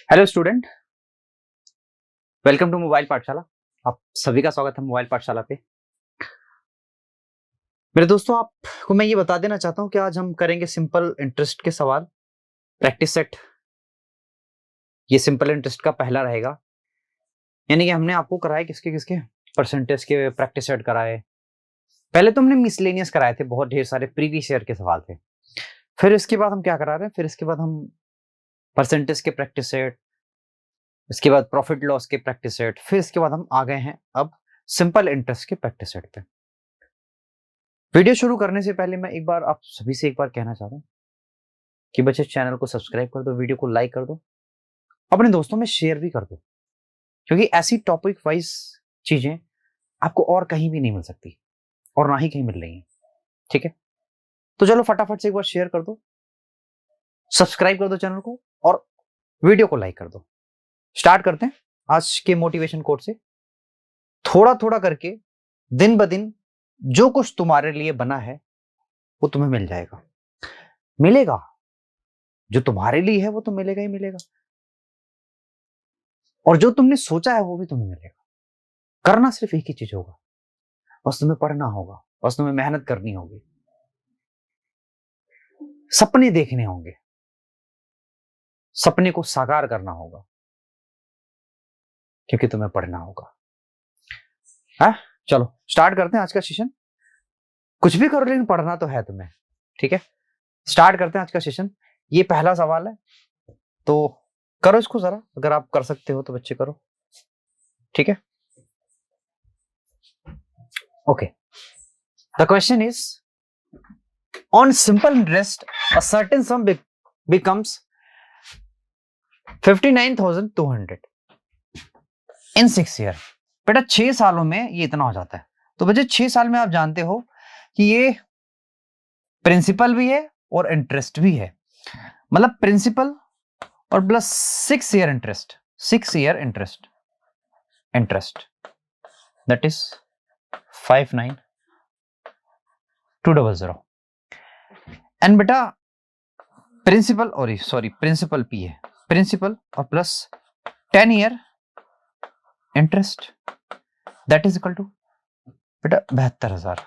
Hello student, welcome to mobile Pathshala. आप सभी का स्वागत है मोबाइल पाठशाला पे। मेरे दोस्तों, आपको मैं ये बता देना चाहता हूं कि आज हम करेंगे सिंपल इंटरेस्ट के सवाल, प्रैक्टिस सेट। ये सिंपल इंटरेस्ट का पहला रहेगा, यानी कि हमने आपको कराए किसके किसके परसेंटेज के प्रैक्टिस सेट कराए। पहले तो हमने मिसलेनियस कराए थे, बहुत ढेर सारे प्रीवियस ईयर के सवाल थे। फिर इसके बाद हम क्या करा रहे हैं, फिर इसके बाद हम परसेंटेज के प्रैक्टिस सेट, इसके बाद प्रॉफिट लॉस के प्रैक्टिस सेट, फिर इसके बाद हम आ गए हैं अब सिंपल इंटरेस्ट के प्रैक्टिस सेट पे। वीडियो शुरू करने से पहले मैं एक बार आप सभी से एक बार कहना चाहता हूं कि बच्चे चैनल को सब्सक्राइब कर दो, वीडियो को लाइक कर दो, अपने दोस्तों में शेयर भी कर दो, क्योंकि ऐसी टॉपिक वाइज चीजें आपको और कहीं भी नहीं मिल सकती और ना ही कहीं मिल रही है। ठीक है, तो चलो फटाफट से एक बार शेयर कर दो, सब्सक्राइब कर दो चैनल को और वीडियो को लाइक कर दो। स्टार्ट करते हैं आज के मोटिवेशन कोट से। थोड़ा थोड़ा करके दिन ब दिन जो कुछ तुम्हारे लिए बना है वो तुम्हें मिल जाएगा, मिलेगा। जो तुम्हारे लिए है वो तो मिलेगा ही मिलेगा, और जो तुमने सोचा है वो भी तुम्हें मिलेगा। करना सिर्फ एक ही चीज होगा, बस तुम्हें पढ़ना होगा, बस तुम्हें मेहनत करनी होगी, सपने देखने होंगे, सपने को साकार करना होगा, क्योंकि तुम्हें पढ़ना होगा। है, चलो स्टार्ट करते हैं आज का सेशन। कुछ भी करो लेकिन पढ़ना तो है तुम्हें। ठीक है, स्टार्ट करते हैं आज का सेशन। ये पहला सवाल है, तो करो इसको जरा, अगर आप कर सकते हो तो बच्चे करो। ठीक है, okay. The question is, on simple interest a certain some becomes 59,200 in 6 year. बेटा 6 सालों में ये इतना हो जाता है। तो बच्चे 6 साल में आप जानते हो कि ये प्रिंसिपल भी है और इंटरेस्ट भी है, मतलब प्रिंसिपल और plus 6 year interest, 6 year interest, that is 59,200। And बेटा प्रिंसिपल और सॉरी प्रिंसिपल पी है, प्रिंसिपल और plus 10 year interest, that is equal to बेटा 72,000।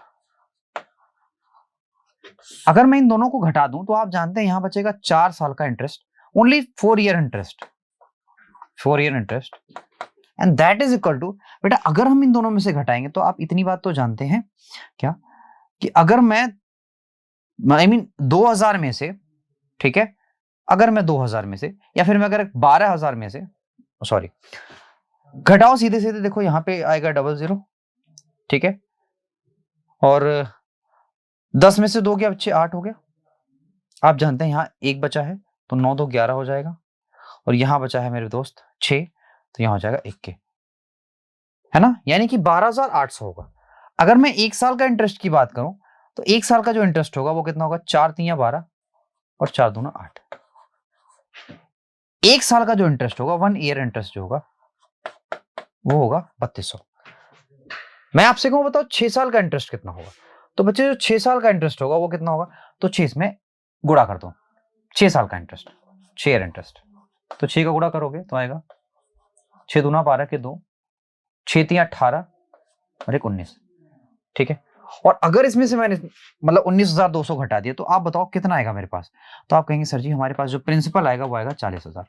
अगर मैं इन दोनों को घटा दूं तो आप जानते हैं यहां बचेगा 4 साल का interest, only 4 year interest, 4 year interest, and that is equal to बेटा, अगर हम इन दोनों में से घटाएंगे तो आप इतनी बात तो जानते हैं क्या, कि अगर मैं आई मीन 2000 में से, ठीक है, अगर मैं 2000 में से या फिर मैं अगर 12,000 में से, सॉरी घटाओ सीधे सीधे, देखो यहां पे आएगा 00, ठीक है, और 10 में से 2 गया बच्चे 8 हो गया। आप जानते हैं यहां 1 बचा है तो 9 2 11 हो जाएगा, और यहां बचा है मेरे दोस्त 6, तो यहां हो जाएगा 1 है ना, यानी कि 12,800 होगा। अगर मैं 1 साल का इंटरेस्ट की बात करूं तो 1 साल का जो इंटरेस्ट होगा वो कितना होगा, 4 3 12 और 4 2 8। 1 साल का जो इंटरेस्ट होगा, 1 ईयर इंटरेस्ट जो होगा वो होगा 3200। मैं आपसे कहूं बताओ 6 साल का इंटरेस्ट कितना होगा, तो बच्चे जो 6 साल का इंटरेस्ट होगा वो कितना होगा, तो 6 इसमें गुणा कर दो। 6 साल का इंटरेस्ट, 6 ईयर इंटरेस्ट, तो 6 का गुणा करोगे तो आएगा 6 दूना 12 के 2, 6 3 18 और 1 19, ठीक है। और अगर इसमें से मैंने मतलब 19,200 घटा दिया तो आप बताओ कितना आएगा मेरे पास, तो आप कहेंगे सर जी हमारे पास जो प्रिंसिपल आएगा वो आएगा 40,000।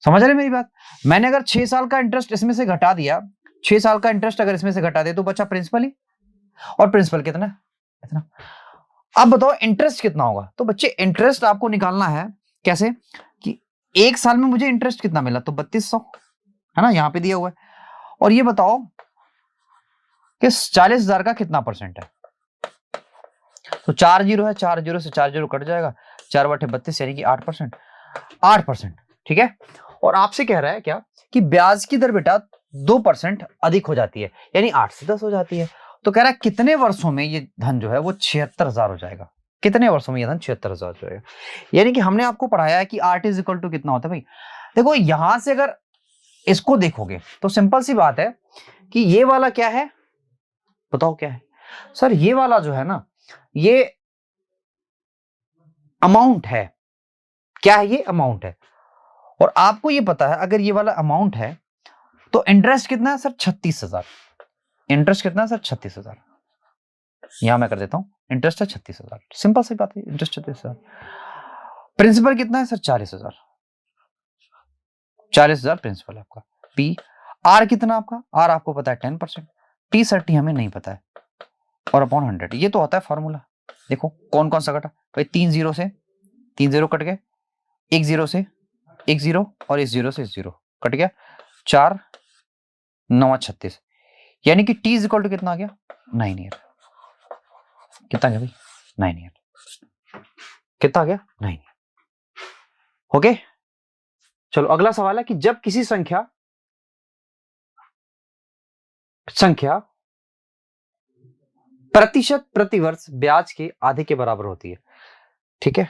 समझ रहे मेरी बात, मैंने अगर 6 साल का इंटरेस्ट इसमें से घटा दिया, 6 साल का इंटरेस्ट अगर इसमें से घटा दिया तो बचा प्रिंसिपल ही, और प्रिंसिपल कितना इतना। अब बताओ इंटरेस्ट कितना होगा, तो बच्चे इंटरेस्ट आपको निकालना है कैसे, कि 1 साल में मुझे इंटरेस्ट कितना मिला, तो 3200 है ना, यहां पे दिया हुआ है। और ये बताओ कि 40,000 का कितना परसेंट है, तो 4 जीरो है, 4 जीरो से 4 जीरो कट जाएगा, 4 बटे 32 यानी कि 8%, 8%, ठीक है। और आपसे कह रहा है क्या, कि ब्याज की दर बेटा 2% अधिक हो जाती है, यानी 8 से 10 हो जाती है। तो कह रहा है कितने वर्षों में ये धन जो है वो 76,000 हो जाएगा, कितने वर्षों में ये धन 76,000 हो जाएगा। यानी कि हमने आपको पढ़ाया है कि आर इज इक्वल टू कितना होता है भाई। देखो यहां से अगर इसको देखोगे तो सिंपल सी बात है कि ये वाला क्या है, बताओ क्या है सर, ये वाला जो है ना, ये अमाउंट है, क्या है ये? अमाउंट है। और आपको ये पता है अगर ये वाला अमाउंट है तो इंटरेस्ट कितना है सर? 36,000। इंटरेस्ट कितना है सर? 36,000। यहां मैं कर देता हूं, इंटरेस्ट है 36,000। सिंपल सी बात है, इंटरेस्ट 36,000। प्रिंसिपल कितना है सर? 40,000। 40,000 प्रिंसिपल आपका। पी आर कितना आपका? आर आपको पता है 10%। टी सर टी हमें नहीं पता है, और अपॉन 100। ये तो होता है फॉर्मूला। देखो कौन कौन सा कटा भाई, 3 जीरो से 3 जीरो कट गए, 1 जीरो से 1 जीरो, और इस जीरो से इस जीरो कट गया। 4 9 36, यानी कि टी इज इक्वल टू कितना आ गया? 9 ईयर। कितना गया भाई? 9 ईयर। कितना आ गया? 9 ईयर। ओके, चलो अगला सवाल है कि जब किसी संख्या प्रतिशत प्रतिवर्ष ब्याज के आधे के बराबर होती है, ठीक है,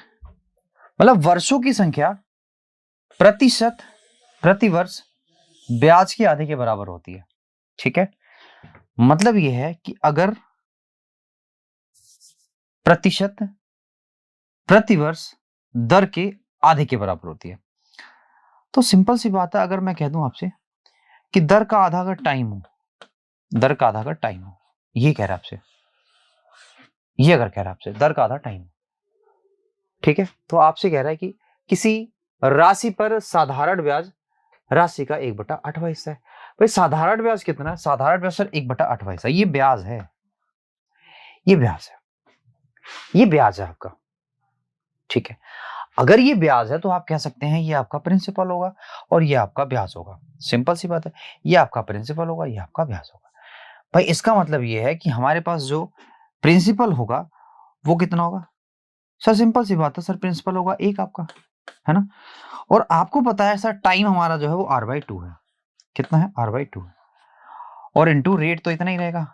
मतलब वर्षों की संख्या प्रतिशत प्रतिवर्ष ब्याज के आधे के बराबर होती है, ठीक है। मतलब यह है कि अगर प्रतिशत प्रतिवर्ष दर के आधे के बराबर होती है, तो सिंपल सी बात है, अगर मैं कह दूं आपसे कि दर का आधा अगर टाइम हो, दर का आधा अगर टाइम हो, ये कह रहा है आपसे, ये अगर कह रहा है आपसे दर का आधा टाइम, ठीक है, तो आपसे कह रहा है कि किसी राशि पर साधारण ब्याज राशि का 1/8 हिस्सा है। भाई साधारण ब्याज कितना है? साधारण ब्याज सर 1/8 हिस्सा। ये ब्याज है, ये ब्याज है, ये ब्याज है आपका, ठीक है। अगर ये ब्याज है तो आप कह सकते हैं ये आपका प्रिंसिपल होगा और ये आपका ब्याज होगा। सिंपल सी बात है, ये आपका प्रिंसिपल होगा, ये आपका ब्याज होगा। भाई इसका मतलब ये है कि हमारे पास जो प्रिंसिपल होगा वो कितना होगा सर? सिंपल सी बात है सर, प्रिंसिपल होगा 1 आपका, है ना। और आपको पता है सर टाइम हमारा जो है वो r/2 है। कितना है? r/2 है, और इनटू रेट तो इतना ही रहेगा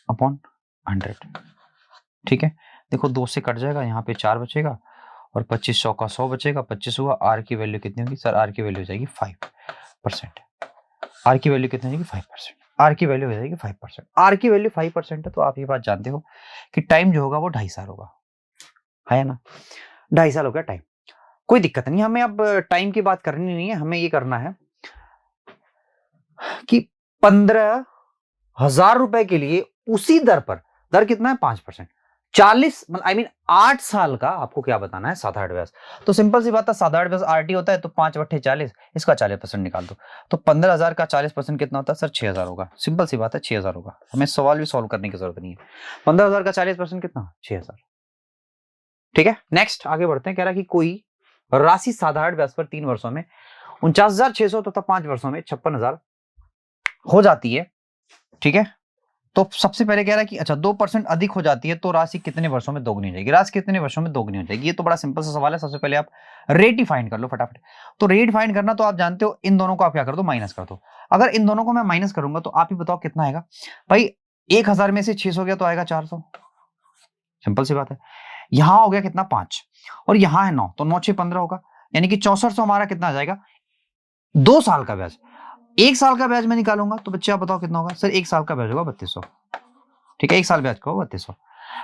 अपॉन 100, ठीक है। देखो 2 से कट जाएगा, यहाँ पे 4 बचेगा, और 2500 का 100 बचेगा, 25 हुआ। आर की वैल्यू कितनी होगी सर? आर की वैल्यू हो जाएगी 5%। आर की वैल्यू कितनी हो जाएगी? 5%। आर की वैल्यू हो जाएगी 5%। आर की वैल्यू 5% है, तो आप ये बात जानते हो कि टाइम जो होगा वो 2.5 साल होगा, है ना। 2.5 साल हो गया टाइम, कोई दिक्कत नहीं। हमें अब टाइम की बात करनी नहीं है, हमें ये करना है कि 15,000 रुपए के लिए उसी दर पर, दर कितना है? 5%। 40 आई मीन 8 साल का आपको क्या बताना है? साधारण ब्याज। तो सिंपल सी बात है, साधारण ब्याज आरटी होता है, तो 5/40, इसका 40% निकाल दो, तो 15,000 का 40% कितना होता है सर? 6,000 होगा। सिंपल सी बात है, 6,000 होगा। हमें सवाल भी सॉल्व करने की जरूरत नहीं है। 15,000 का 40% कितना? 6,000, ठीक है। नेक्स्ट आगे बढ़ते हैं। कह रहा है कि कोई राशि साधारण ब्याज पर 3 वर्षों में 49,600 तथा 5 वर्षों में 56,000 हो जाती है, ठीक है। तो सबसे पहले कह रहा है कि अच्छा 2% अधिक हो जाती है तो राशि कितने वर्षों में दोगुनी हो जाएगी? राशि कितने वर्षों में दोगुनी हो जाएगी? ये तो बड़ा सिंपल सा सवाल है। सबसे पहले आप रेट ही फाइंड कर लो फटाफट। तो रेट फाइंड करना तो आप जानते हो, इन दोनों को आप क्या कर दो? माइनस कर दो। अगर इन दोनों को मैं माइनस करूंगा तो आप ही बताओ कितना आएगा भाई? 1,000 में से 600 गया तो आएगा 400। सिंपल सी बात है। यहां हो गया कितना? 5, और यहां है 9, तो 9 6 15 होगा, यानी कि 6400 हमारा कितना आ जाएगा? 2 साल का ब्याज। 1 साल का ब्याज मैं निकालूंगा तो बच्चे आप बताओ कितना होगा सर? 1 साल का ब्याज होगा 3200, ठीक है। 1 साल ब्याज का होगा 3200।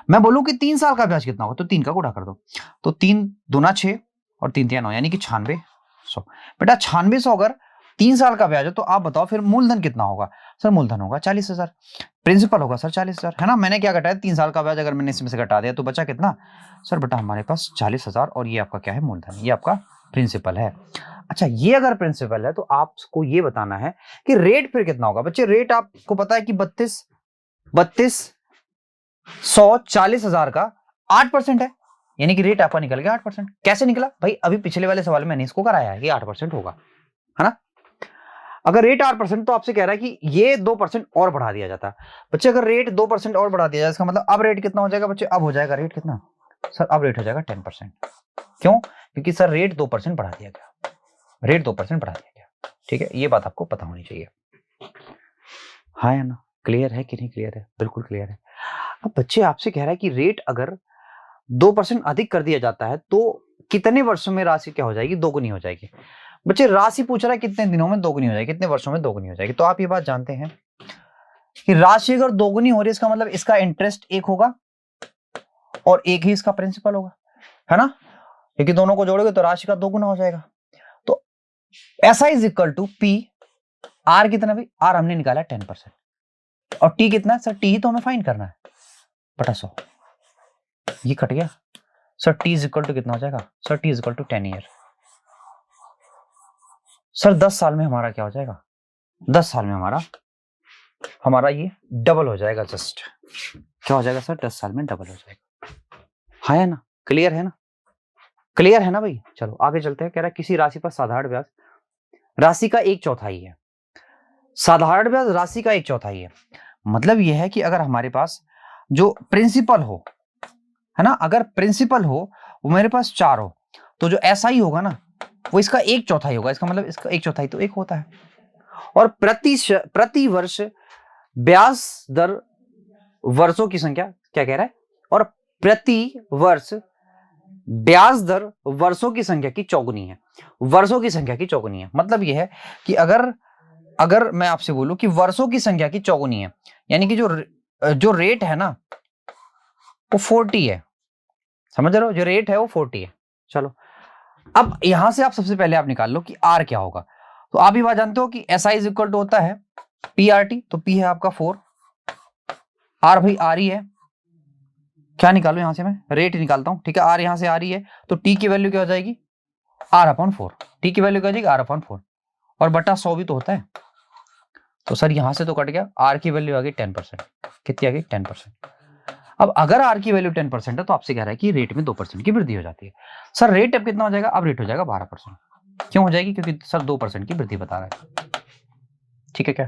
मैं बोलूं कि 3 साल का ब्याज कितना होगा, तो 3 का गुणा कर दो, तो 3 दूना 6 और 3 3 9, यानी कि 9600। बेटा 9600 अगर 3 साल का ब्याज है तो आप बताओ फिर मूलधन कितना होगा सर? मूलधन होगा 40,000, प्रिंसिपल होगा सर 40,000, है ना। मैंने क्या घटाया? 3 साल का ब्याज अगर मैंने इसमें से घटा दिया तो बचा कितना सर? बेटा हमारे पास 40,000, और ये आपका क्या है? मूलधन, ये आपका प्रिंसिपल है। अच्छा, ये अगर प्रिंसिपल है तो आपको ये बताना है कि रेट फिर कितना होगा। बच्चे रेट आपको पता है कि 40,000 का 8% है, यानी कि रेट आपका निकल गया 8%। कैसे निकला भाई? अभी पिछले वाले सवाल में मैंने इसको कराया है कि 8% होगा, है ना। अगर रेट 8% तो आपसे कह रहा है कि ये 2% और बढ़ा दिया जाता है। बच्चे अगर रेट 2% और बढ़ा दिया जाए, इसका मतलब अब रेट कितना हो जाएगा बच्चे? अब हो जाएगा रेट कितना सर? अब रेट हो जाएगा 10%। क्यों? क्योंकि सर रेट 2% बढ़ा दिया गया, रेट 2% बढ़ा दिया गया, ठीक है। ये बात आपको पता होनी चाहिए, हाँ या ना? क्लियर है कि नहीं क्लियर है? बिल्कुल क्लियर है। अब बच्चे आपसे कह रहा है कि रेट अगर 2% अधिक कर दिया जाता है तो कितने वर्षों में राशि क्या हो जाएगी? दोगुनी हो जाएगी। बच्चे राशि पूछ रहा है कितने दिनों में दोगुनी हो जाएगी, कितने वर्षों में दोगुनी हो जाएगी। तो आप ये बात जानते हैं कि राशि अगर दोगुनी हो रही है, इसका मतलब इसका इंटरेस्ट 1 होगा और 1 ही इसका प्रिंसिपल होगा, है ना। क्योंकि दोनों को जोड़ोगे तो राशि का 2 गुना हो जाएगा। तो SI is equal to P, R कितना भी, R हमने निकाला 10% और T कितना है सर, T ही तो हमें फाइंड करना है, बटा 100, ये कट गया sir. T is equal to कितना हो जाएगा sir, T is equal to 10 year. Sir 10 साल में हमारा क्या हो जाएगा, 10 साल में हमारा ये डबल हो जाएगा। जस्ट क्या हो जाएगा सर, 10 साल में डबल हो जाएगा। हाँ है ना, क्लियर है ना, क्लियर है ना भाई। चलो आगे चलते हैं। कह रहा है किसी राशि पर साधारण ब्याज राशि का 1/4 है। साधारण ब्याज राशि का 1/4 है, मतलब यह है कि अगर हमारे पास जो प्रिंसिपल हो, है ना, अगर प्रिंसिपल हो वो मेरे पास 4 हो, तो जो SI होगा ना वो इसका 1/4 होगा। इसका मतलब इसका 1/4 तो 1 होता है। और प्रति वर्ष ब्याज दर वर्षों की संख्या, क्या कह रहा है, और प्रति वर्ष ब्याज दर वर्षों की संख्या की चौगुनी है। वर्षों की संख्या की चौगुनी है, मतलब यह है कि अगर मैं आपसे बोलूं कि वर्षों की संख्या की चौगुनी है, यानी कि जो रेट है ना वो 40 है, समझ रहे हो, जो रेट है वो 40 है। चलो अब यहां से आप सबसे पहले आप निकाल लो कि R क्या होगा। तो आप भी बात जानते हो कि SI इज इक्वल टू होता है PRT, तो P है आपका 4, R भाई R ही है। क्या निकालो यहां से, मैं रेट निकालता हूं, ठीक है। R यहां से R ही है, तो T की वैल्यू क्या हो जाएगी, R/4। T की वैल्यू क्या हो जाएगी, R/4, और बटा 100 भी तो होता है। तो सर यहां से तो कट गया, R की वैल्यू आ गई 10%। कितनी आ गई, 10%। अब अगर R की वैल्यू 10% है तो आपसे कह रहा है कि रेट में 2% की वृद्धि हो जाती है। सर रेट अब कितना हो जाएगा, अब रेट हो जाएगा 12%। क्यों हो जाएगी, क्योंकि सर 2% की वृद्धि बता रहा है। ठीक है क्या,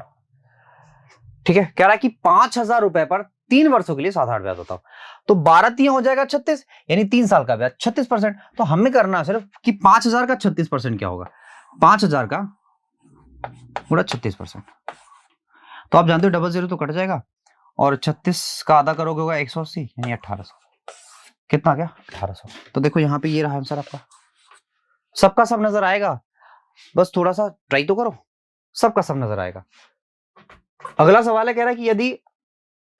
ठीक है। कह रहा है कि 5,000 रुपए पर 3 वर्षों के लिए साधारण ब्याज होता हो, तो 12 हो जाएगा 36, यानी 3 साल का ब्याज 36%। तो हमें करना सिर्फ कि 5,000 का 36% क्या होगा, 5,000 का पूरा 36%। तो आप जानते हो डबल जीरो तो कट जाएगा, और 36 का आधा करोगे होगा 180, यानी 1800। कितना गया, 1800। तो देखो यहाँ पे ये रहा आंसर आपका। सबका सब नजर आएगा, बस थोड़ा सा ट्राई तो करो, सबका सब नजर आएगा। अगला सवाल है, कह रहा है कि यदि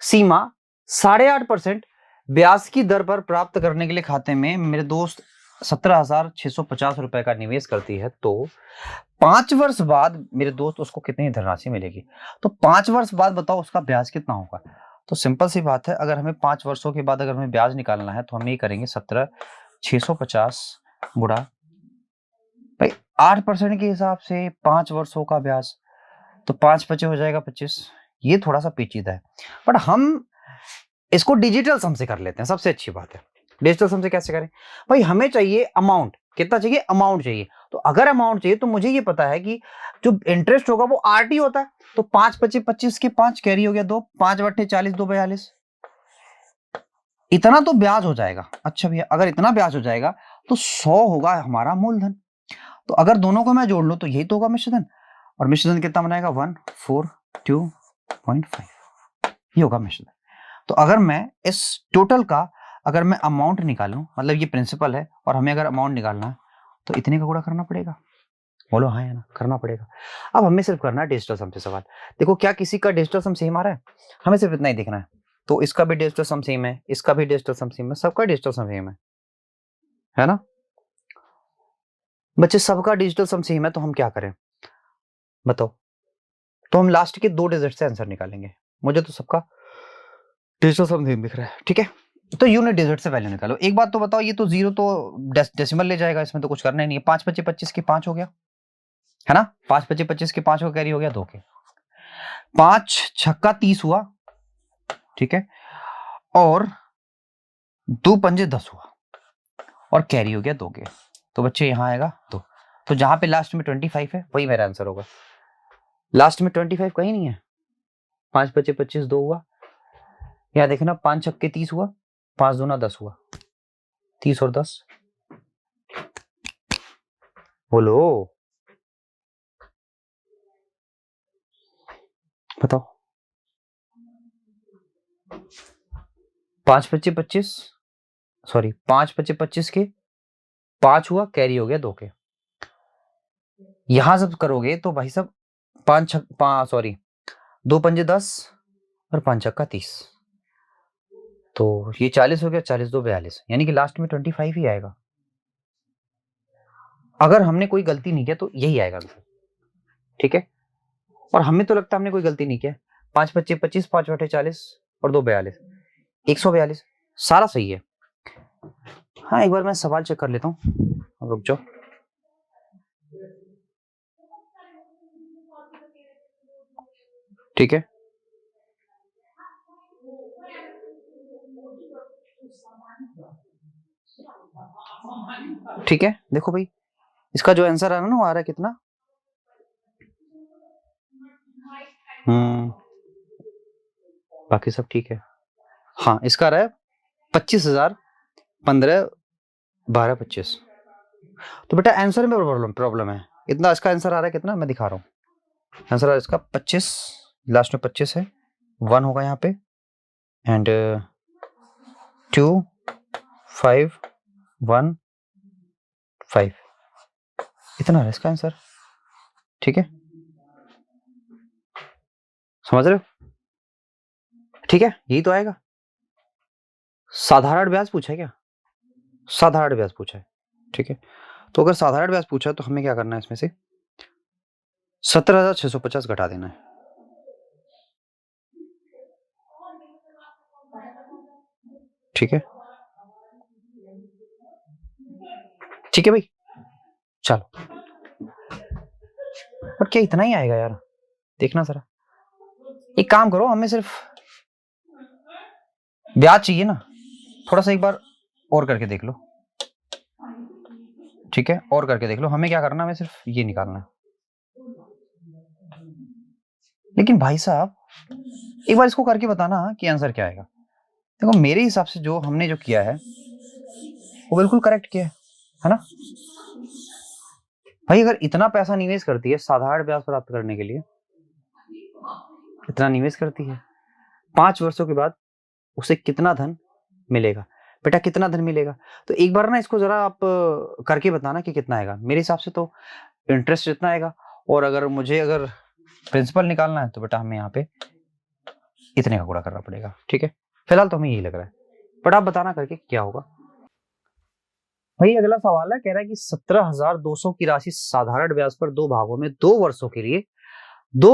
सीमा 8.5% ब्याज की दर पर प्राप्त करने के लिए खाते में मेरे दोस्त 17,650 रुपए का निवेश करती है, तो 5 वर्ष बाद मेरे दोस्त उसको कितनी धनराशि मिलेगी। तो 5 वर्ष बाद बताओ उसका ब्याज कितना होगा। तो सिंपल सी बात है, अगर हमें 5 वर्षों के बाद अगर हमें ब्याज निकालना है तो हम ये करेंगे 17,650 गुणा भाई 8% के हिसाब से 5 वर्षों का ब्याज, तो 5×5 हो जाएगा 25। ये थोड़ा सा पेचीदा है, बट हम इसको डिजिटल सम से कर लेते हैं, सबसे अच्छी बात है। डिजिटल सम से कैसे करें भाई, हमें चाहिए अमाउंट, कितना चाहिए, अमाउंट चाहिए। तो अगर अमाउंट चाहिए तो मुझे ये पता है कि जो इंटरेस्ट होगा वो RT होता है, तो 5×5 25 के 5 कैरी हो गया 2, 5×8 40, 2×42, इतना तो ब्याज हो जाएगा। अच्छा भैया अगर इतना ब्याज हो जाएगा तो 100 होगा हमारा मूलधन। तो अगर दोनों को मैं जोड़ लूं तो यही तो होगा मिश्रधन, और मिश्रधन कितना बनाएगा 142.5, ये होगा मिश्रधन। तो अगर मैं इस टोटल का अगर मैं अमाउंट निकालूं, मतलब ये प्रिंसिपल है और हमें अगर अमाउंट निकालना है तो इतने का गुणा करना पड़ेगा। बोलो हाँ या ना, करना पड़ेगा। अब हमें सिर्फ करना है डिजिटल सम से सवाल। देखो क्या किसी का डिजिटल सम सेम आ रहा है, हमें सिर्फ इतना ही देखना है। तो इसका भी डिजिटल सम सेम है, इसका भी डिजिटल सम सेम है, सबका डिजिटल सम सेम है ना बच्चे, सबका डिजिटल सम सेम है। तो हम क्या करें बताओ, तो हम लास्ट के 2 डिजिट से आंसर निकालेंगे। मुझे तो सबका डिजिटल सम सेम दिख रहा है, ठीक है। तो यूनिट डिजिट से वैल्यू निकालो। एक बात तो बताओ, ये तो जीरो तो डेसिमल ले जाएगा, इसमें तो कुछ करना ही नहीं है। 5×5 25 के 5 हो गया, है ना, 5×5 25 के 5 हो, कैरी हो गया 2 के, 5×6 30 हुआ, ठीक है, और 2×5 10 हुआ, और कैरी हो गया 2 के। तो बच्चे यहां आएगा 2, तो जहां पे लास्ट में 25 है वही मेरा आंसर होगा। लास्ट में 25 कहीं नहीं है। 5×5 25 2 हुआ, यहां देखना 5×6 30 हुआ, 5×2 10 हुआ, 30 और 10, बोलो बताओ। 5×5 25, सॉरी 5×5 25 के 5 हुआ, कैरी हो गया 2 के। यहां सब करोगे तो भाई सब 5 सॉरी 2×5 10 और 5×6 30, तो ये 40 हो गया, 40 2 42, यानी कि लास्ट में 25 ही आएगा। अगर हमने कोई गलती नहीं किया तो यही आएगा आंसर, ठीक है। और हमें तो लगता है हमने कोई गलती नहीं किया। 5 25 25, 5 8 40 और 2 42, 142 सारा सही है। हाँ, एक बार मैं सवाल चेक कर लेता हूँ, रुक जाओ। ठीक है, ठीक है, देखो भाई, इसका जो आंसर आ रहा है ना वो आ रहा है कितना, बाकी सब ठीक है। हाँ, इसका आ रहा है 25,000 15 12 25। तो बेटा आंसर में प्रॉब्लम है। इतना इसका आंसर आ रहा है कितना, मैं दिखा रहा हूँ। आंसर आ रहा है इसका 25, लास्ट में 25 है, 1 होगा यहाँ पे, एंड 2 5 1 5, इतना आ रहा है इसका आंसर, ठीक है, समझ रहे हो? ठीक है, यही तो आएगा। साधारण ब्याज पूछा है क्या? साधारण ब्याज पूछा है, ठीक है। तो अगर साधारण ब्याज पूछा है तो हमें क्या करना है, इसमें से 17,650 घटा देना है, ठीक है, ठीक है भाई। चलो, पर क्या इतना ही आएगा यार, देखना जरा। एक काम करो, हमें सिर्फ ब्याज चाहिए ना, थोड़ा सा एक बार और करके देख लो, ठीक है, और करके देख लो। हमें क्या करना है, हमें सिर्फ ये निकालना है। लेकिन भाई साहब एक बार इसको करके बताना कि आंसर क्या आएगा। देखो मेरे हिसाब से जो हमने जो किया है वो बिल्कुल करेक्ट किया है ना भाई। अगर इतना पैसा निवेश करती है साधारण ब्याज प्राप्त करने के लिए, इतना निवेश करती है, 5 वर्षों के बाद उसे कितना धन मिलेगा? बेटा कितना धन मिलेगा? तो एक बार ना इसको जरा आप करके बताना कि कितना आएगा। मेरे हिसाब से तो इंटरेस्ट इतना आएगा, और अगर मुझे अगर प्रिंसिपल निकालना है तो बेटा हमें यहाँ पे इतने का गुणा करना पड़ेगा, ठीक है। फिलहाल तो हमें यही लग रहा है, बट आप बताना करके क्या होगा। भाई अगला सवाल है, कह रहा है कि 17,200 की राशि साधारण ब्याज पर 2 भागों में 2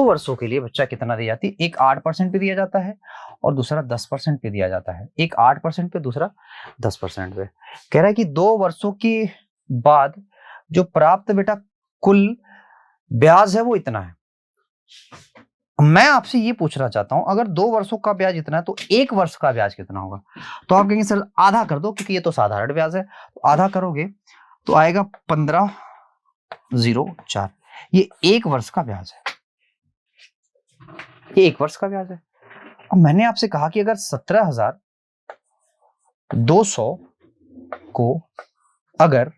वर्षों के लिए बच्चा कितना दी जाती है? एक 8% पे दिया जाता है और दूसरा 10% पे दिया जाता है। एक 8% पे, दूसरा 10% पे। कह रहा है कि 2 वर्षों के बाद जो प्राप्त बेटा कुल ब्याज है वो इतना है। मैं आपसे ये पूछना चाहता हूं, अगर 2 वर्षों का ब्याज इतना है तो 1 वर्ष का ब्याज कितना होगा? तो आप कहेंगे सर आधा कर दो, क्योंकि ये तो साधारण ब्याज है। तो आधा करोगे तो आएगा 15,04। ये 1 वर्ष का ब्याज है, ये 1 वर्ष का ब्याज है। अब मैंने आपसे कहा कि अगर 17,200 को अगर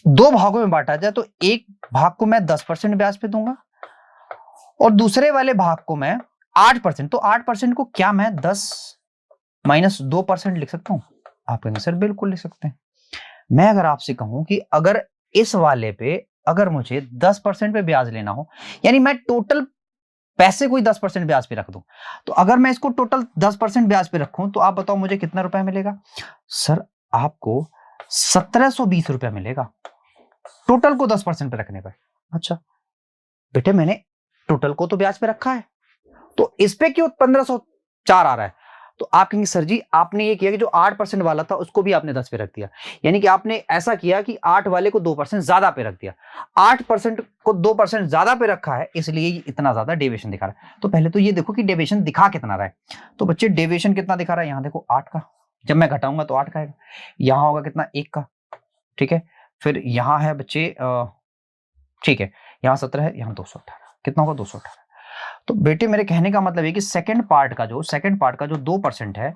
2 भागों में बांटा जाए तो एक भाग को मैं 10% ब्याज पे दूंगा और दूसरे वाले भाग को मैं 8%। तो 8% को क्या मैं 10 - 2% लिख सकता हूं? आप कहेंगे सर बिल्कुल लिख सकते हैं। मैं अगर आपसे कहूं कि अगर इस वाले पे अगर मुझे 10% पे ब्याज लेना हो, यानी मैं टोटल पैसे कोई 10% ब्याज पे रख दूं, तो अगर मैं इसको टोटल 10% ब्याज पे रखूं तो आप बताओ मुझे कितना रुपया मिलेगा? सर आपको 1720 रुपया मिलेगा, टोटल को 10% पे रखने पर। अच्छा बेटे मैंने टोटल को तो ब्याज पे रखा है, तो इस पे क्यों 1504 आ रहा है? तो आप कहेंगे सर जी आपने ये किया कि जो 8% वाला था उसको भी आपने 10 पे रख दिया, यानी कि आपने ऐसा किया कि 8 वाले को 2% ज्यादा पे रख दिया। 8% को 2% ज्यादा पे रखा है, इसलिए ये इतना ज्यादा डेविएशन दिखा रहा है। तो पहले तो ये देखो कि डेविएशन दिखा कितना रहा है। तो बच्चे डेविएशन कितना दिखा रहा है? यहां देखो 8 का, जब मैं घटाऊंगा तो 8 का आएगा। यहां होगा कितना? 1 का, ठीक है। फिर यहां है बच्चे ठीक है, यहां 17 है, यहां 218, कितना होगा? 218। तो बेटे मेरे कहने का मतलब है कि सेकंड पार्ट का जो 2% है,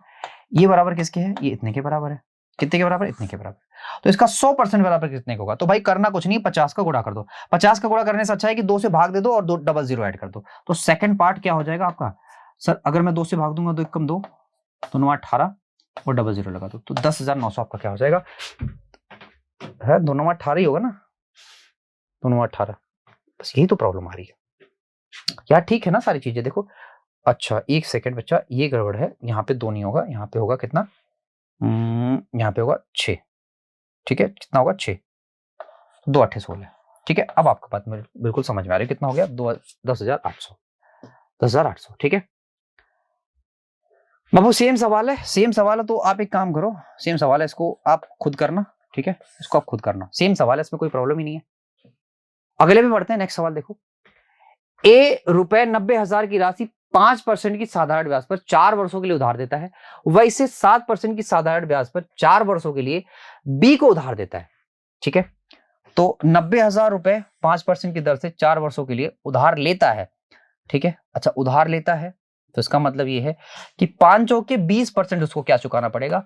ये बराबर किसके है? ये इतने के बराबर है। कितने के बराबर? इतने के बराबर। तो इसका 100% बराबर कितने का होगा? तो भाई करना कुछ नहीं, 50 का गुणा कर दो। 50 का गुणा करने से अच्छा है कि 2 से भाग दे दो और 2 डबल जीरो ऐड कर दो। तो सेकंड पार्ट क्या हो जाएगा आपका? सर अगर मैं 2 से भाग दूंगा, 2 एकम 2, तो 9 18 और डबल जीरो लगा दो, तो 10,900 आपका क्या हो जाएगा? है 2 9 18 ही होगा ना, 2 9 18। बस यही तो प्रॉब्लम आ रही है यार। ठीक है ना सारी चीजें? देखो अच्छा एक सेकंड बच्चा, ये गड़बड़ है, यहाँ पे 2 नहीं होगा, यहाँ पे होगा कितना? यहाँ पे होगा 6। ठीक है, कितना होगा 6, 2 8 16। ठीक है, अब आपको बात बिल्कुल समझ में आ रही है, कितना हो गया 10,800, 10,800। ठीक है बाबू, सेम सवाल है, सेम सवाल है, तो आप एक काम करो, सेम सवाल है, इसको आप खुद करना। ठीक है, इसको आप खुद करना, सेम सवाल है, इसमें कोई प्रॉब्लम ही नहीं है। अगले में बढ़ते हैं, नेक्स्ट सवाल देखो। ए रुपए 90,000 की राशि 5% की साधारण ब्याज पर 4 वर्षों के लिए उधार देता है, वैसे 7% की साधारण ब्याज पर 4 वर्षों के लिए बी को उधार देता है। ठीक है, तो 90,000 रुपए 5% की दर से 4 वर्षों के लिए उधार लेता है। ठीक है, अच्छा उधार लेता है तो इसका मतलब ये है कि 5 चौके 20% उसको क्या चुकाना पड़ेगा,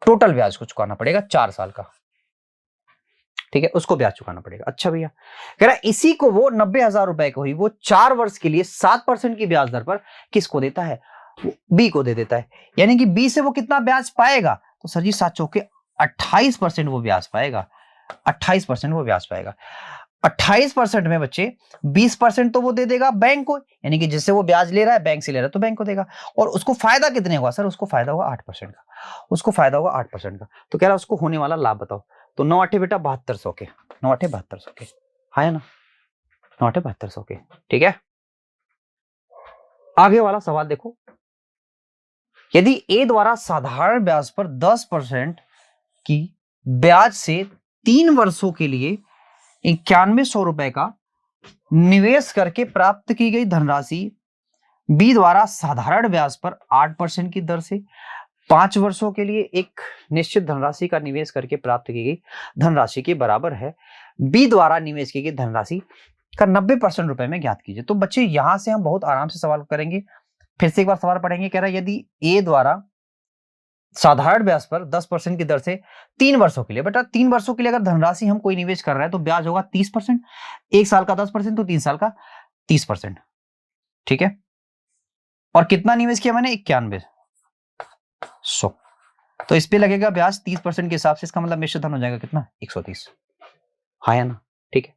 टोटल ब्याज को चुकाना पड़ेगा 4 साल का। ठीक है, उसको ब्याज चुकाना पड़ेगा। अच्छा भैया, कह रहा है इसी को वो 90,000 रुपए को ही वो 4 वर्ष के लिए 7% की ब्याज दर पर किसको देता है, बी को दे देता है। यानी कि बी से वो कितना ब्याज पाएगा, तो सर जी 7 चौके 28% वो ब्याज पाएगा, 28% वो ब्याज पाएगा। 28% में बच्चे 20% तो वो दे देगा बैंक को, यानी कि जिससे वो ब्याज ले रहा है बैंक से ले रहा है तो बैंक को देगा। और उसको फायदा कितने होगा सर, उसको फायदा होगा 8% का, उसको फायदा होगा 8% का। तो कह रहा है उसको होने वाला लाभ बताओ। तो 9 8 बेटा 7200 के, 9 8 7200 के, हाँ है ना, 9 8 7200 के। ठीक है, आगे वाला सवाल देखो। यदि ए द्वारा साधारण ब्याज पर 10% की ब्याज से 3 वर्षों के लिए 9100 रुपए का निवेश करके प्राप्त की गई धनराशि बी द्वारा साधारण ब्याज पर 8% की दर से 5 वर्षों के लिए एक निश्चित धनराशि का निवेश करके प्राप्त की गई धनराशि के बराबर है, बी द्वारा निवेश की गई धनराशि का 90% रुपए में ज्ञात कीजिए। तो बच्चे यहां से हम बहुत आराम से सवाल करेंगे। फिर से एक बार सवाल पढ़ेंगे। कह रहा है यदि ए द्वारा साधारण ब्याज पर 10% की दर से 3 वर्षों के लिए, बेटा 3 वर्षों के लिए अगर धनराशि हम कोई निवेश कर रहे हैं तो ब्याज होगा 30%, एक साल का 10% तो 3 साल का 30%। ठीक है, और कितना निवेश किया मैंने, 9100, तो इस पे लगेगा ब्याज 30% के हिसाब से, इसका मतलब मिश्र धन हो जाएगा कितना, 130। हाँ या ना। ठीक है,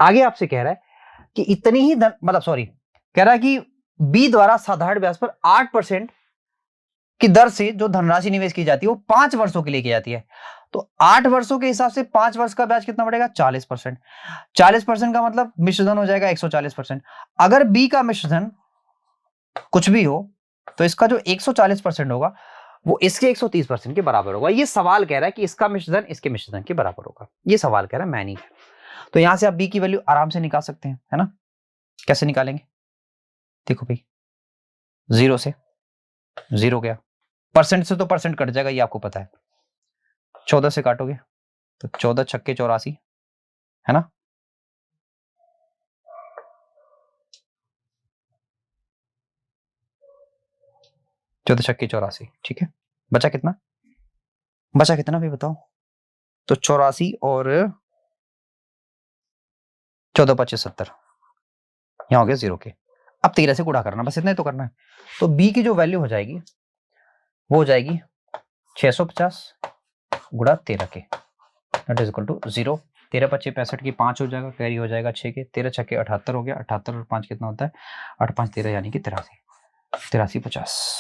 आगे आपसे कह रहा है कि इतनी ही धन, मतलब सॉरी, कह रहा है कि बी द्वारा साधारण ब्याज पर 8% की दर से जो धनराशि निवेश की जाती है वो 5 वर्षों के लिए की जाती है। तो 8 वर्षों के हिसाब से 5 वर्ष का ब्याज कितना बढ़ेगा, 40%। 40% का मतलब मिश्रधन हो जाएगा 140%। अगर बी का मिश्रधन कुछ भी हो तो इसका जो 140% होगा वो इसके 130% के बराबर होगा। ये सवाल कह रहा है कि इसका मिश्रधन इसके मिश्रधन के बराबर होगा, ये सवाल कह रहा है, मैं नहीं। तो यहां से आप बी की वैल्यू आराम से निकाल सकते हैं, है ना। कैसे निकालेंगे, देखो भाई, 0 से 0 गया, परसेंट से तो परसेंट कट जाएगा, ये आपको पता है। 14 से काटोगे तो 14 छक्के 84, है ना। चौदह छक्के 84, ठीक है। बचा कितना, बचा कितना भी बताओ। तो 84 और 14 25 70, यहां हो गया 0 के। अब 13 से गुणा करना, बस इतना ही तो करना है। तो बी की जो वैल्यू हो जाएगी वो हो जाएगी 650 गुणा 13 के, दैट इज इक्वल टू 0। 13 25 65 की 5 हो जाएगा, कैरी हो जाएगा 6 के, 13 छक्के 78 हो गया, 78 और 5 कितना होता है, 8 5 13 यानी कि 83, 83 50,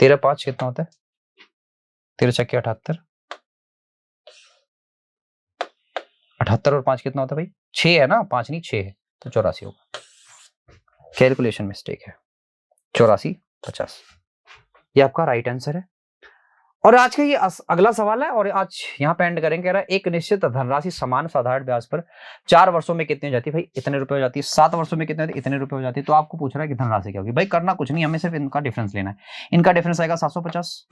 13 5 कितना होता है, 13 छक्के 78, 78 और 5 कितना होता है भाई, 6 है ना, 5 नहीं 6 है, तो 84 होगा। कैलकुलेशन मिस्टेक है, 84 50, ये आपका राइट आंसर है। और आज का ये अगला सवाल है, और आज यहाँ पे एंड करेंगे। कह रहा है एक निश्चित धनराशि समान साधारण ब्याज पर 4 वर्षों में कितनी हो जाती है, भाई इतने रुपए हो जाती है। 7 वर्षों में कितने, इतने रुपए हो जाती है। तो आपको पूछ रहा है कि धनराशि क्या होगी, भाई करना कुछ नहीं, हमें सिर्फ इनका डिफरेंस लेना है। इनका डिफरेंस आएगा 750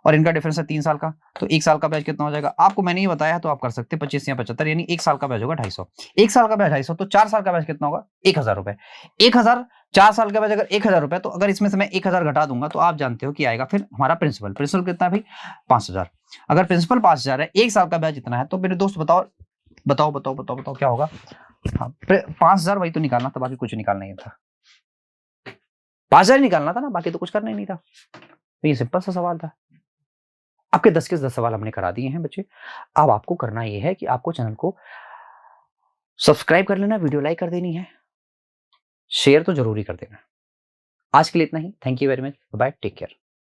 और इनका डिफरेंस है 3 साल का, तो 1 साल का ब्याज कितना हो जाएगा, आपको मैंने ये बताया तो आप कर सकते हैं 25 या 75, यानी 1 साल का ब्याज होगा 250। 1 साल का ब्याज 250, तो 4 साल का ब्याज कितना होगा, 1000 रुपए। 1000, 4 साल का ब्याज अगर 1000 रुपए, तो अगर इसमें से मैं 1000 घटा दूंगा तो आप जानते हो कि आएगा फिर हमारा प्रिंसिपल। प्रिंसिपल कितना है भाई, 5000। अगर प्रिंसिपल 5000 है, 1 साल का ब्याज इतना है, तो मेरे दोस्त बताओ बताओ बताओ बताओ बताओ क्या होगा। हाँ 5000 वही तो निकालना था, बाकी कुछ निकालना ही था। 5000 निकालना था ना, बाकी तो कुछ करना ही नहीं था। तो ये सिंपल सा सवाल था। आपके 10 के 10 सवाल हमने करा दिए हैं बच्चे। अब आपको करना यह है कि आपको चैनल को सब्सक्राइब कर लेना, वीडियो लाइक कर देनी है, शेयर तो जरूरी कर देना। आज के लिए इतना ही। Thank you very much, bye, take care.